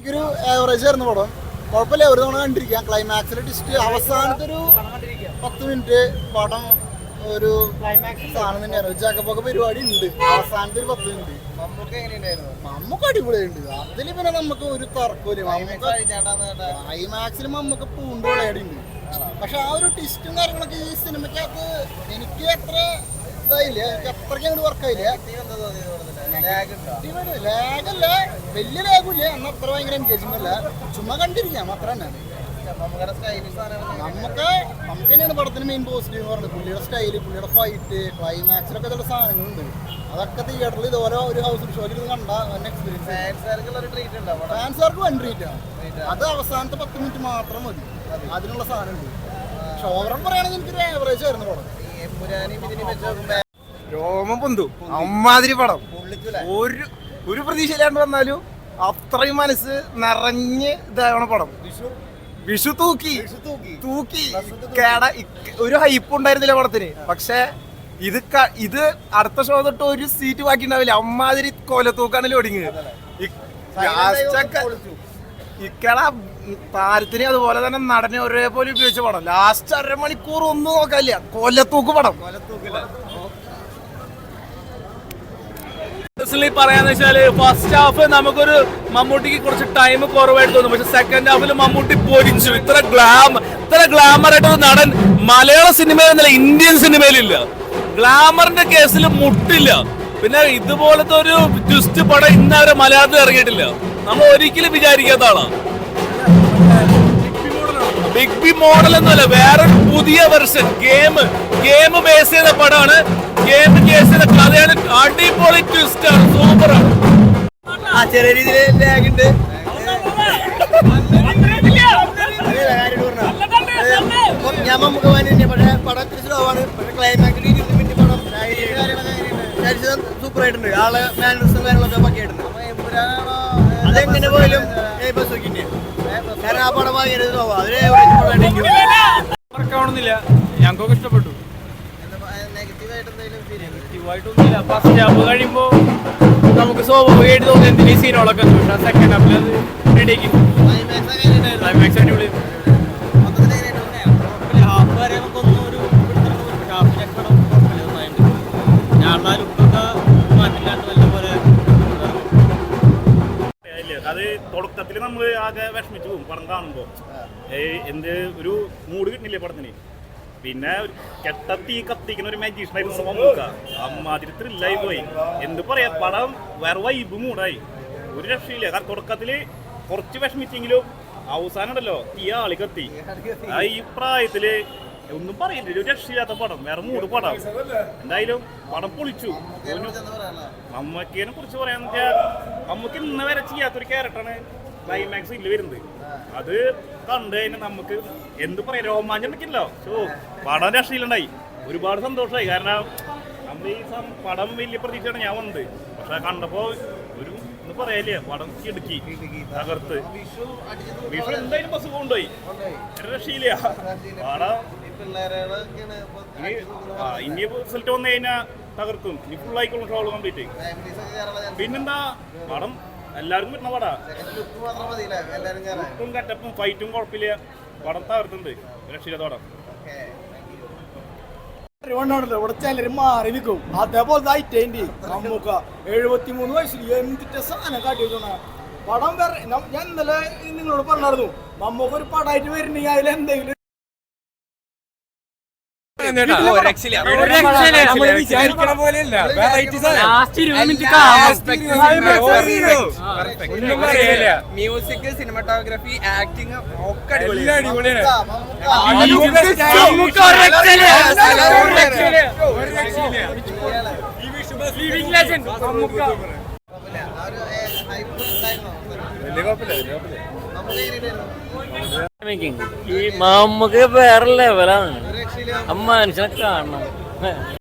എനിക്കൊരു ആവറേജ് ആയിരുന്നു പടം. കുഴപ്പമില്ല, ഒരു തവണ കണ്ടിരിക്കാം. ക്ലൈമാക്സിലെ ട്വിസ്റ്റ് അവസാനത്തെ ഒരു 10 മിനിറ്റ് പടം ഒരു ക്ലൈമാക്സ് സാധനം തന്നെയാണ്. ജാക്കപ്പൊക്കെ പരിപാടി ഉണ്ട്. അവസാനത്തെ ഒരു 10 മിനിറ്റ് മമ്മൂക്ക് അടിപൊളിയുണ്ട്. അതിൽ പിന്നെ നമുക്ക് ഒരു തർക്കമില്ല. ക്ലൈമാക്സിൽ മമ്മൂക്ക് പൂണ്ട് വിളയാടിയുണ്ട്. പക്ഷെ ആ ഒരു ട്വിസ്റ്റും കാര്യങ്ങളൊക്കെ ഈ സിനിമയ്ക്കകത്ത് എനിക്ക് അത്ര ഇതായില്ല, എനിക്ക് അത്രയ്ക്ക് അങ്ങോട്ട് വർക്കായില്ല. ലാഗല്ല, വലിയ ലാഗില്ല, എന്നാൽ അത്ര ഭയങ്കര എൻഗേജിംഗ് അല്ല. ചുമ്മാ കണ്ടിരിക്കാം അത്ര തന്നെ. നമുക്ക് തന്നെയാണ് പടത്തിന് മെയിൻ പോസിറ്റീവ് എന്ന് പറഞ്ഞത്. പുള്ളിയുടെ സ്റ്റൈല്, പുള്ളിയുടെ ഫൈറ്റ്, ക്ലൈമാക്സിലൊക്കെ ചില സാധനങ്ങളുണ്ട്. അതൊക്കെ തിയേറ്ററിൽ ഇതുപോലെ ഒരു ഹൗസ് ഷോയിൽ കണ്ട എക്സ്പീരിയൻസ്. ഫാൻസുകാർക്ക് വൺ ട്രീറ്റാണ്. അത് അവസാനത്തെ 10 മിനിറ്റ് മാത്രം മതി, അതിനുള്ള സാധനമുണ്ട്. പക്ഷെ ഓവറോൾ പറയുകയാണെങ്കിൽ എനിക്കൊരു ആവറേജ് ആയിരുന്നു പടം. രോമം പൊന്തു അമ്മാതിരി പടം. ഒരു പ്രതീക്ഷയില്ലാണ്ട് വന്നാലും അത്രയും മനസ്സ് നിറഞ്ഞ് ഇതാവണ പടം. വിഷു തൂക്കി ഒരു ഹൈപ്പ് ഉണ്ടായിരുന്നില്ല പടത്തിന്. പക്ഷെ ഇത് അടുത്ത ഷോ തൊട്ട് ഒരു സീറ്റ് ബാക്കി ഉണ്ടാവില്ല. അമ്മാതിരി കൊലത്തൂക്കാണ് ലോഡിങ്. ഇക്കട താരത്തിന് അതുപോലെ തന്നെ നടനെ ഒരേപോലെ ഉപയോഗിച്ച പടം. ലാസ്റ്റ് 1.5 മണിക്കൂർ ഒന്നും നോക്കാനില്ല, കൊലത്തൂക്ക് പടം. പറയാന്ന് വെച്ചാല് ഫസ്റ്റ് ഹാഫ് നമുക്കൊരു മമ്മൂട്ടിക്ക് കുറച്ച് ടൈം കുറവായിട്ട് തോന്നും. പക്ഷെ സെക്കൻഡ് ഹാഫിൽ മമ്മൂട്ടി പൊരിച്ചു. ഇത്ര ഗ്ലാമർ ആയിട്ടൊരു നടൻ മലയാള സിനിമയിലെന്നല്ല, ഇന്ത്യൻ സിനിമയിലില്ല. ഗ്ലാമറിന്റെ കേസിൽ മുട്ടില്ല. പിന്നെ ഇതുപോലത്തെ ഒരു ട്വിസ്റ്റ് പടം ഇന്നവരെ മലയാളത്തിൽ ഇറങ്ങിയിട്ടില്ല. നമ്മൾ ഒരിക്കലും വിചാരിക്കാത്ത ആളാണ്. ബിഗ് ബി മോഡൽ എന്നല്ല, വേറൊരു പുതിയ വെർഷൻ. ഗെയിം ബേസ് ചെയ്ത പടമാണ്. ഗെയിം ബേസ് ചെയ്ത കഥയാണ്. അടിപൊളി ട്വിസ്റ്റ് ആണ്, സൂപ്പറാണ്. ചെറിയ രീതിയിൽ ലാഗുണ്ട്. ഞാൻ നമുക്ക് വേണ്ടി പക്ഷേ പടം തിരിച്ചു പോവാണ്. പക്ഷെ ക്ലൈമാക്സിൽ 20 മിനിറ്റ് പടം സൂപ്പർ ആയിട്ടുണ്ട്. ആള് മാനേഴ്സും കാര്യങ്ങളൊക്കെ പക്കി ആയിട്ടുണ്ട്. അതെങ്ങനെ പോയാലും കാരണം ആ പടം വർക്കാവണമെന്നില്ല. ഞങ്ങൾക്കൊക്കെ ഇഷ്ടപ്പെട്ടു. നെഗറ്റീവായിട്ടൊന്നുമില്ല. ഫസ്റ്റ് ഹാഫ് കഴിയുമ്പോ നമുക്ക് സ്വാഭാവികമായിട്ട് തോന്നുന്നു എന്തിനീ സീനുകളൊക്കെ. സെക്കൻഡ് ഹാഫിൽ അത് റെഡിയാക്കി. ക്ലൈമാക്സ് അടിപൊളി. അത് തുടക്കത്തിൽ നമ്മൾ ആകെ വിഷമിച്ചു പോകും പടം കാണുമ്പോൾ. എന്ത് ഒരു മൂഡ് കിട്ടുന്നില്ലേ പടത്തിന്. പിന്നെ കെട്ടത്തി കത്തിക്കുന്ന ഒരു മാജീഷ്യനായിരുന്നു മമ്മൂക്ക. അമ്മാതിരി ത്രില്ലായി പോയി. എന്ത് പറയാ, പടം വേറെ വൈബ് മൂടായി. ഒരു രക്ഷയില്ല. കാരണം തുടക്കത്തിൽ കുറച്ച് വിഷമിച്ചെങ്കിലും അവസാനം ഉണ്ടല്ലോ തീ ആളി കത്തി. ഈ പ്രായത്തില് ഒന്നും പറയില്ല, ഒരു രക്ഷയില്ലാത്ത പടം, വേറെ മൂട് പടം. എന്തായാലും പടം പൊളിച്ചു. മമ്മൂക്കിനെ കുറിച്ച് പറയാന്ന് വെച്ചാൽ നമുക്ക് ഇന്ന് വരെ ചെയ്യാത്തൊരു ക്യാരക്ടറാണ് ക്ലൈമാക്സ് ഇല്ല വരുന്നത്. അത് കണ്ടു കഴിഞ്ഞാൽ നമുക്ക് എന്ത് പറയാം, രോമാഞ്ചം ഉണ്ടല്ലോ. പടം രക്ഷയിലുണ്ടായി. ഒരുപാട് സന്തോഷമായി. കാരണം നമ്മൾ ഈ പടം വലിയ പ്രതീക്ഷയാണ് ഞാൻ വന്നത്. പക്ഷെ കണ്ടപ്പോ ഒരു ഒന്നും പറയാല്ലേ, പടം ഇടുക്കി തകർത്ത്. വിഷു എന്തായാലും ബസ് കൊണ്ടുപോയി, രക്ഷയില്ല. പടം ഇനി റിസൾട്ട് വന്നു കഴിഞ്ഞാൽ തകർക്കും. ഇനി ഫുൾ ആയിക്കോളും ഷോള് കംപ്ലീറ്റ്. പിന്നെന്താ, പടം എല്ലാവർക്കും കിട്ടണ പടാ. ും കറ്റപ്പും ഫൈറ്റും കുഴപ്പമില്ല. പടം തകർത്തുണ്ട്, രക്ഷയില്ലാത്ത പടം. ഇവിടെ ചിലര് മാറി നിൽക്കും. അതേപോലെ മമ്മൂക്ക 73 വയസ്സിൽ എന്തിട്ട് സാധനം കാട്ടി വെച്ചോണ പടം. ഞാൻ ഇന്നലെ നിങ്ങളോട് പറഞ്ഞായിരുന്നു, മമ്മൂക്ക ഒരു പടമായിട്ട് വരുന്നെങ്കിൽ അതിൽ എന്തെങ്കിലും മ്യൂസിക്, സിനിമാറ്റോഗ്രാഫി, ആക്ടിങ് ഒക്കെ അടിപൊളിയാണ്. ഈ മമ്മൂക്ക് വേറെ ലെവലാണ്. ആ മനുഷ്യനെ കാണണം.